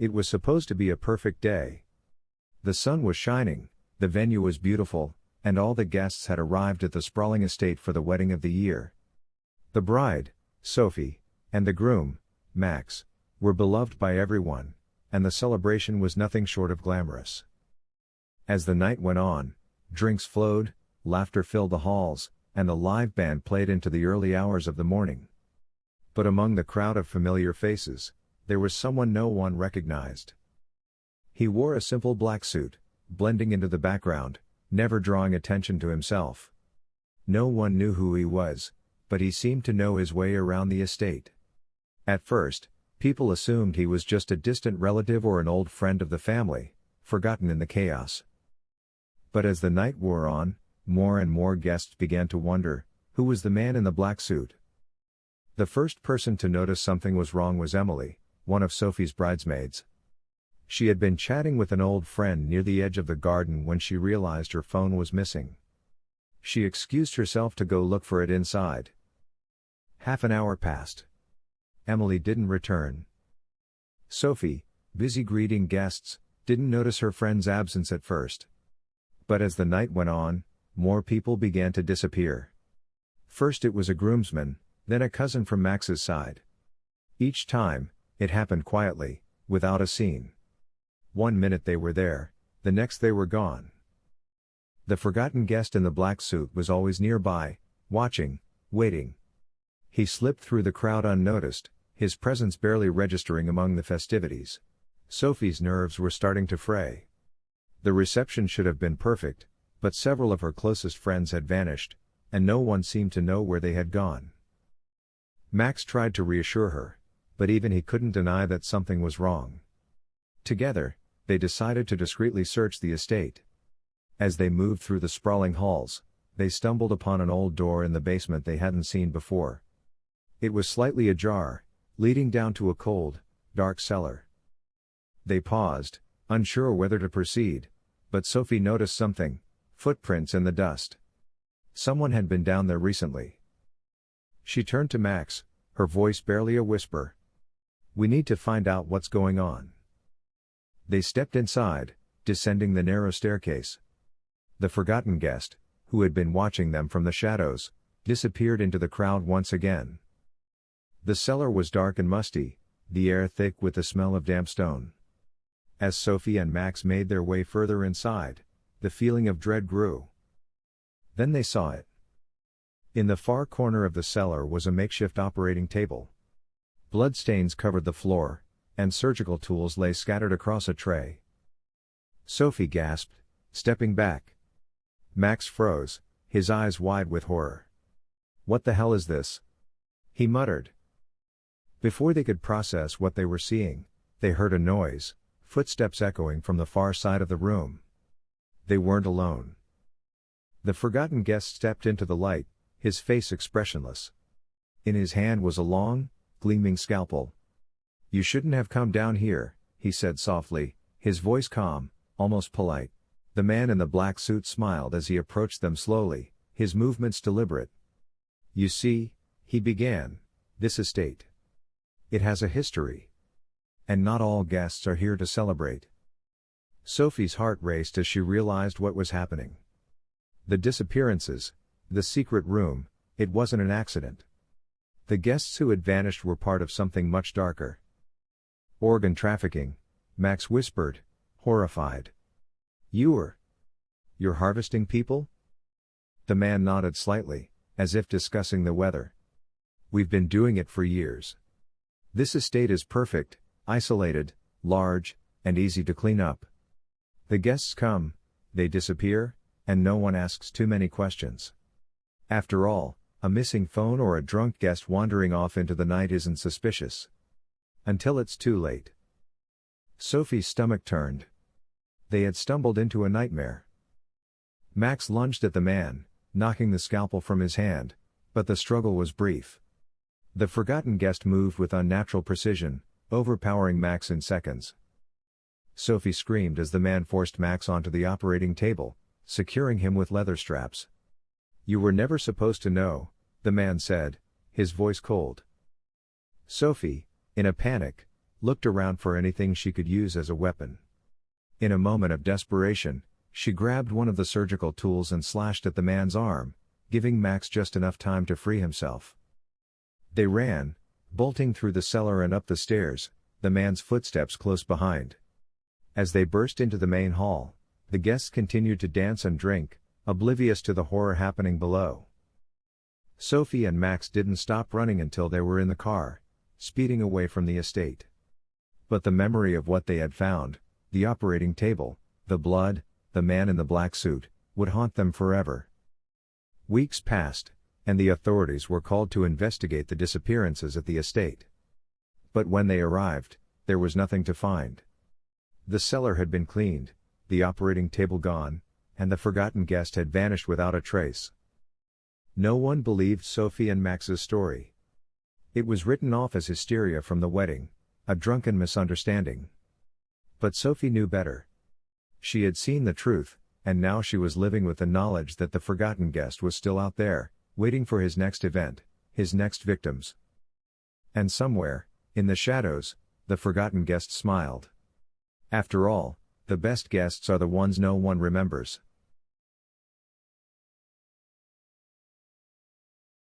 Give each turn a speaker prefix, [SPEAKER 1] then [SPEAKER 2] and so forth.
[SPEAKER 1] It was supposed to be a perfect day. The sun was shining, the venue was beautiful, and all the guests had arrived at the sprawling estate for the wedding of the year. The bride, Sophie, and the groom, Max, were beloved by everyone, and the celebration was nothing short of glamorous. As the night went on, drinks flowed, laughter filled the halls, and the live band played into the early hours of the morning. But among the crowd of familiar faces, there was someone no one recognized. He wore a simple black suit, blending into the background, never drawing attention to himself. No one knew who he was, but he seemed to know his way around the estate. At first, people assumed he was just a distant relative or an old friend of the family, forgotten in the chaos. But as the night wore on, more and more guests began to wonder, who was the man in the black suit? The first person to notice something was wrong was Emily, one of Sophie's bridesmaids. She had been chatting with an old friend near the edge of the garden when she realized her phone was missing. She excused herself to go look for it inside. Half an hour passed. Emily didn't return. Sophie, busy greeting guests, didn't notice her friend's absence at first. But as the night went on, more people began to disappear. First it was a groomsman, then a cousin from Max's side. Each time, it happened quietly, without a scene. One minute they were there, the next they were gone. The forgotten guest in the black suit was always nearby, watching, waiting. He slipped through the crowd unnoticed, his presence barely registering among the festivities. Sophie's nerves were starting to fray. The reception should have been perfect, but several of her closest friends had vanished, and no one seemed to know where they had gone. Max tried to reassure her, but even he couldn't deny that something was wrong. Together, they decided to discreetly search the estate. As they moved through the sprawling halls, they stumbled upon an old door in the basement they hadn't seen before. It was slightly ajar, leading down to a cold, dark cellar. They paused, unsure whether to proceed, but Sophie noticed something: footprints in the dust. Someone had been down there recently. She turned to Max, her voice barely a whisper. "We need to find out what's going on." They stepped inside, descending the narrow staircase. The forgotten guest, who had been watching them from the shadows, disappeared into the crowd once again. The cellar was dark and musty, the air thick with the smell of damp stone. As Sophie and Max made their way further inside, the feeling of dread grew. Then they saw it. In the far corner of the cellar was a makeshift operating table. Bloodstains covered the floor, and surgical tools lay scattered across a tray. Sophie gasped, stepping back. Max froze, his eyes wide with horror. "What the hell is this?" he muttered. Before they could process what they were seeing, they heard a noise, footsteps echoing from the far side of the room. They weren't alone. The forgotten guest stepped into the light, his face expressionless. In his hand was a long, gleaming scalpel. "You shouldn't have come down here," he said softly, his voice calm, almost polite. The man in the black suit smiled as he approached them slowly, his movements deliberate. "You see," he began, "this estate. It has a history. And not all guests are here to celebrate." Sophie's heart raced as she realized what was happening. The disappearances, the secret room, it wasn't an accident. The guests who had vanished were part of something much darker. "Organ trafficking," Max whispered, horrified. You're harvesting people?" The man nodded slightly, as if discussing the weather. "We've been doing it for years. This estate is perfect, isolated, large, and easy to clean up. The guests come, they disappear, and no one asks too many questions. After all, a missing phone or a drunk guest wandering off into the night isn't suspicious. Until it's too late." Sophie's stomach turned. They had stumbled into a nightmare. Max lunged at the man, knocking the scalpel from his hand, but the struggle was brief. The forgotten guest moved with unnatural precision, overpowering Max in seconds. Sophie screamed as the man forced Max onto the operating table, securing him with leather straps. "You were never supposed to know," the man said, his voice cold. Sophie, in a panic, looked around for anything she could use as a weapon. In a moment of desperation, she grabbed one of the surgical tools and slashed at the man's arm, giving Max just enough time to free himself. They ran, bolting through the cellar and up the stairs, the man's footsteps close behind. As they burst into the main hall, the guests continued to dance and drink, oblivious to the horror happening below. Sophie and Max didn't stop running until they were in the car, speeding away from the estate. But the memory of what they had found, the operating table, the blood, the man in the black suit, would haunt them forever. Weeks passed, and the authorities were called to investigate the disappearances at the estate. But when they arrived, there was nothing to find. The cellar had been cleaned, the operating table gone, and the forgotten guest had vanished without a trace. No one believed Sophie and Max's story. It was written off as hysteria from the wedding, a drunken misunderstanding. But Sophie knew better. She had seen the truth, and now she was living with the knowledge that the forgotten guest was still out there, waiting for his next event, his next victims. And somewhere, in the shadows, the forgotten guest smiled. After all, the best guests are the ones no one remembers.